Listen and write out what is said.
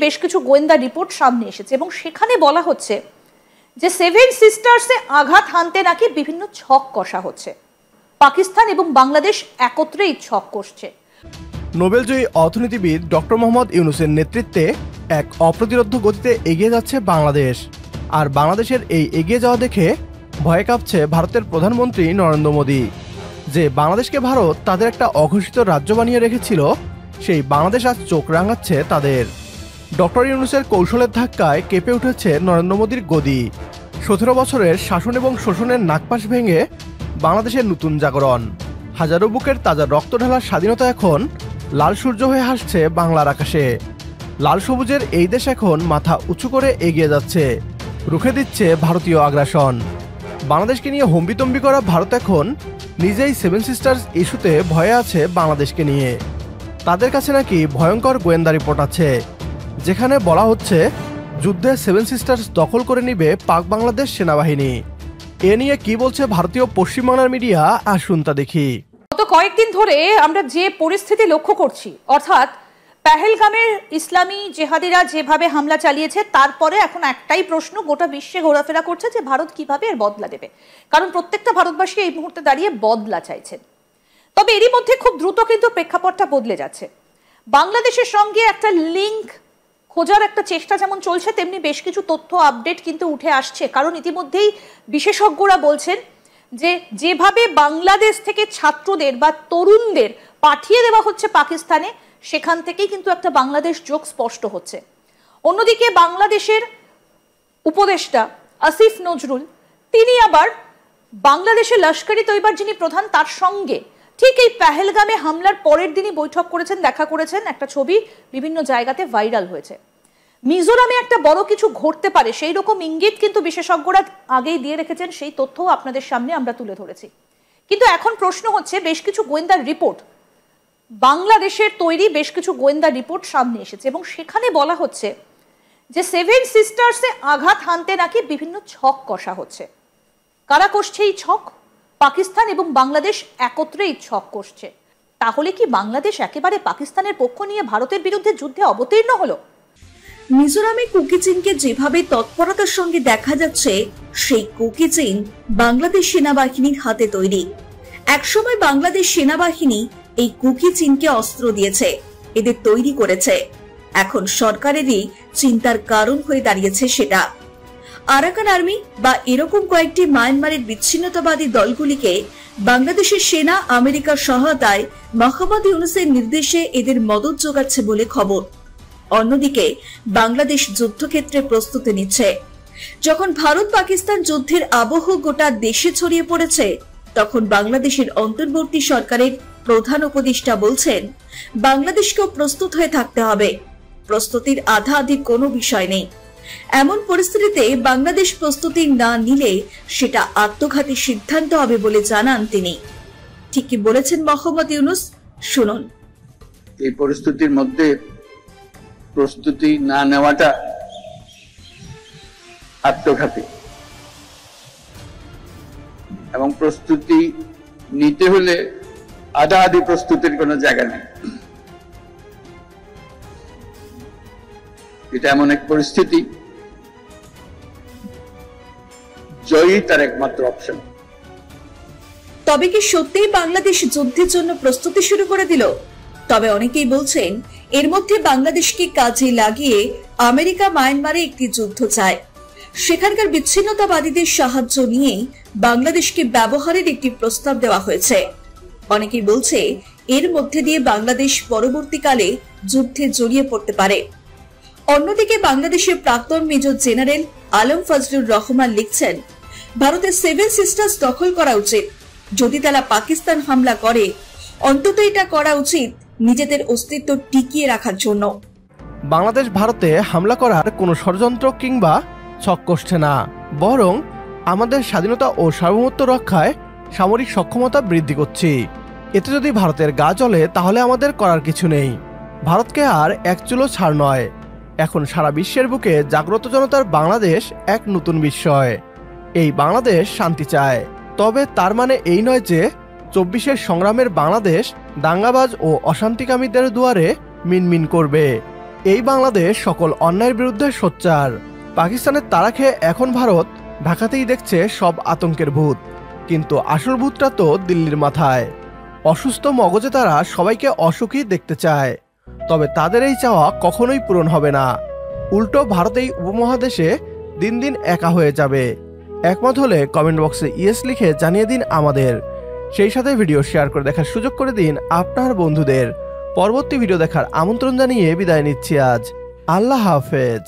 বেশ কিছু গোয়েন্দা রিপোর্ট সামনে এসেছে এবং সেখানে বলা হচ্ছে যে সেভেন সিস্টার্সে আঘাত হানতে নাকি বিভিন্ন ছক কষা হচ্ছে। পাকিস্তান এবং বাংলাদেশ একত্রেই ছক কষছে। নোবেলজয়ী অর্থনীতিবিদ ডক্টর মোহাম্মদ ইউনূসের নেতৃত্বে এক অপ্রতিরোধ্য গতিতে এগিয়ে যাচ্ছে বাংলাদেশ। আর বাংলাদেশের এই এগিয়ে যাওয়া দেখে ভয়ে কাঁপছে ভারতের প্রধানমন্ত্রী নরেন্দ্র মোদী। যে বাংলাদেশকে ভারত তাদের একটা অঘোষিত রাজ্য বানিয়ে রেখেছিল, সেই বাংলাদেশ আজ চোখ রাঙাচ্ছে তাদের। ডক্টর ইউনূসের কৌশলের ধাক্কায় কেঁপে উঠেছে নরেন্দ্র মোদীর গদি। 17 বছরের শাসন এবং শোষণের নাগপাশ ভেঙে বাংলাদেশের নতুন জাগরণ। হাজারো বুকের তাজা রক্ত ঢালার স্বাধীনতা এখন লাল সূর্য হয়ে হাসছে বাংলার আকাশে। লাল সবুজের এই দেশ এখন মাথা উঁচু করে এগিয়ে যাচ্ছে, রুখে দিচ্ছে ভারতীয় আগ্রাসন। বাংলাদেশকে নিয়ে হম্বিতম্বি করা ভারত এখন নিজেই সেভেন সিস্টার্স ইস্যুতে ভয়ে আছে বাংলাদেশকে নিয়ে। তাদের কাছে নাকি ভয়ঙ্কর গোয়েন্দা রিপোর্ট আছে, যেখানে বলা হচ্ছে যুদ্ধে সেভেন সিস্টার্স দখল করে নিবে পাক বাংলাদেশ সেনাবাহিনী। এ নিয়ে কি বলছে ভারতীয় পশ্চিমবাংলার মিডিয়া, আসুন তা দেখি। গত কয়েকদিন ধরে আমরা যে পরিস্থিতি লক্ষ্য করছি, অর্থাৎ পেহেলগামের ইসলামী জেহাদিরা যেভাবে হামলা চালিয়েছে, তারপরে এখন একটাই প্রশ্ন গোটা বিশ্বে ঘোরাফেরা করছে যে ভারত কিভাবে এর বদলা দেবে। কারণ প্রত্যেকটা ভারতবাসী এই মুহূর্তে দাঁড়িয়ে বদলা চাইছেন। তবে এরই মধ্যে খুব দ্রুত কিন্তু প্রেক্ষাপটটা বদলে যাচ্ছে। বাংলাদেশের সঙ্গে একটা লিঙ্ক খোঁজার একটা চেষ্টা যেমন চলছে, তেমনি বেশ কিছু তথ্য আপডেট কিন্তু উঠে আসছে। কারণ ইতিমধ্যেই বিশেষজ্ঞরা বলছেন যে যেভাবে বাংলাদেশ থেকে ছাত্রদের বা তরুণদের পাঠিয়ে দেওয়া হচ্ছে পাকিস্তানে, সেখান থেকেই কিন্তু একটা বাংলাদেশ যোগ স্পষ্ট হচ্ছে। অন্যদিকে বাংলাদেশের উপদেষ্টা আসিফ নজরুল, তিনি আবার বাংলাদেশের লস্করি তৈবার যিনি প্রধান, তার সঙ্গে ঠিক এই পেহেলগামে হামলার পরের দিনই বৈঠক করেছেন, দেখা করেছেন। একটা ছবি বিভিন্ন জায়গাতে ভাইরাল হয়েছে। মিজোরামে একটা বড় কিছু ঘটতে পারে সেই রকম ইঙ্গিত কিন্তু বিশেষজ্ঞরা আগেই দিয়ে রেখেছেন, সেই তথ্যও আপনাদের সামনে আমরা তুলে ধরেছি। কিন্তু এখন প্রশ্ন হচ্ছে, বেশ কিছু গোয়েন্দা রিপোর্ট, বাংলাদেশের তৈরি বেশ কিছু গোয়েন্দা রিপোর্ট সামনে এসেছে এবং সেখানে বলা হচ্ছে যে সেভেন সিস্টার্সে আঘাত হানতে নাকি বিভিন্ন ছক কষা হচ্ছে। কারা কষছে এই ছক? পাকিস্তান এবং বাংলাদেশ একত্রেই ছক কষছে। তাহলে কি বাংলাদেশ একেবারে পাকিস্তানের পক্ষ নিয়ে ভারতের বিরুদ্ধে যুদ্ধে অবতীর্ণ হলো? মিজোরামে কুকি চিনকে যেভাবে তৎপরতার সঙ্গে দেখা যাচ্ছে, সেই কুকি চিন বাংলাদেশ সেনাবাহিনীর হাতে তৈরি। একসময় বাংলাদেশ সেনাবাহিনী এই কুকি চিনকে অস্ত্র দিয়েছে, এদের তৈরি করেছে। এখন সরকারেরই চিন্তার কারণ হয়ে দাঁড়িয়েছে সেটা। আরাকান আর্মি বা এরকম কয়েকটি মায়ানমারের বিচ্ছিন্নতাবাদী দলগুলিকে বাংলাদেশের সেনা আমেরিকার সহায়তায় মোহাম্মদ ইউনূসের নির্দেশে এদের মদত যোগাচ্ছে বলে খবর। অন্যদিকে বাংলাদেশ যুদ্ধক্ষেত্রে প্রস্তুতি নিচ্ছে। যখন ভারত পাকিস্তান যুদ্ধের আবহ গোটা দেশে ছড়িয়ে পড়েছে, তখন বাংলাদেশের অন্তর্বর্তী সরকারের প্রধান উপদেষ্টা বলছেন বাংলাদেশকেও প্রস্তুত হয়ে থাকতে হবে, প্রস্তুতির আধা আধি কোনো বিষয় নেই। এমন পরিস্থিতিতে বাংলাদেশ প্রস্তুতি না নিলে সেটা আত্মঘাতী সিদ্ধান্ত হবে বলে জানান তিনি। ঠিক কি বলেছেন মোহাম্মদ ইউনূস, শুনুন। এই পরিস্থিতির মধ্যে প্রস্তুতি না নেওয়াটা আত্মঘাতী, এবং প্রস্তুতি নিতে হলে আধা আধি প্রস্তুতির কোনো জায়গা নেই। এটা এমন এক পরিস্থিতি, জয়ই তার একমাত্র অপশন। তবে কি সত্যিই বাংলাদেশ যুদ্ধের জন্য প্রস্তুতি শুরু করে দিল? তবে অনেকেই বলছেন এর মধ্যে বাংলাদেশকে কাজে লাগিয়ে আমেরিকা মায়ানমারে একটি যুদ্ধ চায়। সেখানকার বিচ্ছিন্নতাবাদীদের সাহায্য নিয়ে বাংলাদেশকে ব্যবহারের একটি প্রস্তাব দেওয়া হয়েছে। অনেকেই বলছে এর মধ্যে দিয়ে বাংলাদেশ পরবর্তীকালে যুদ্ধে জড়িয়ে পড়তে পারে। অন্যদিকে বাংলাদেশের প্রাক্তন মেজর জেনারেল আলম ফজলুর রহমান লিখছেন, ভারতের সেভেন সিস্টার্স দখল করা উচিত। যদি তারা পাকিস্তান হামলা করে, অন্তত এটা করা উচিত নিজেদের অস্তিত্ব টিকিয়ে রাখার জন্য। বাংলাদেশ ভারতে হামলা করার কোনো ষড়যন্ত্র কিংবা ছক কষছে না, বরং আমাদের স্বাধীনতা ও সার্বভৌমত্ব রক্ষায় সামরিক সক্ষমতা বৃদ্ধি করছি। এতে যদি ভারতের গা জ্বলে তাহলে আমাদের করার কিছু নেই। ভারতকে আর এক চুলো ছাড় নয়। এখন সারা বিশ্বের বুকে জাগ্রত জনতার বাংলাদেশ এক নতুন বিস্ময়। এই বাংলাদেশ শান্তি চায়। তবে তার মানে এই নয় যে 24-এর সংগ্রামের বাংলাদেশ দাঙ্গাবাজ ও অশান্তিকামীদের দুয়ারে মিনমিন করবে। এই বাংলাদেশ সকল অন্যায়ের বিরুদ্ধে সোচ্চার। পাকিস্তানের তাড়া খেয়ে এখন ভারত ঢাকাতেই দেখছে সব আতঙ্কের ভূত, কিন্তু আসল ভূতটা তো দিল্লির মাথায়। অসুস্থ মগজে তারা সবাইকে অসুখী দেখতে চায়, তবে তাদের এই চাওয়া কখনোই পূরণ হবে না। উল্টো ভারত এই উপমহাদেশে দিন দিন একা হয়ে যাবে। একমত হলে কমেন্ট বক্সে ইয়েস লিখে জানিয়ে দিন আমাদের। সেই সাথে ভিডিও শেয়ার করে দেখার সুযোগ করে দিন আপনার বন্ধুদের। পরবর্তী ভিডিও দেখার আমন্ত্রণ জানিয়ে বিদায় নিচ্ছি আজ। আল্লাহ হাফেজ।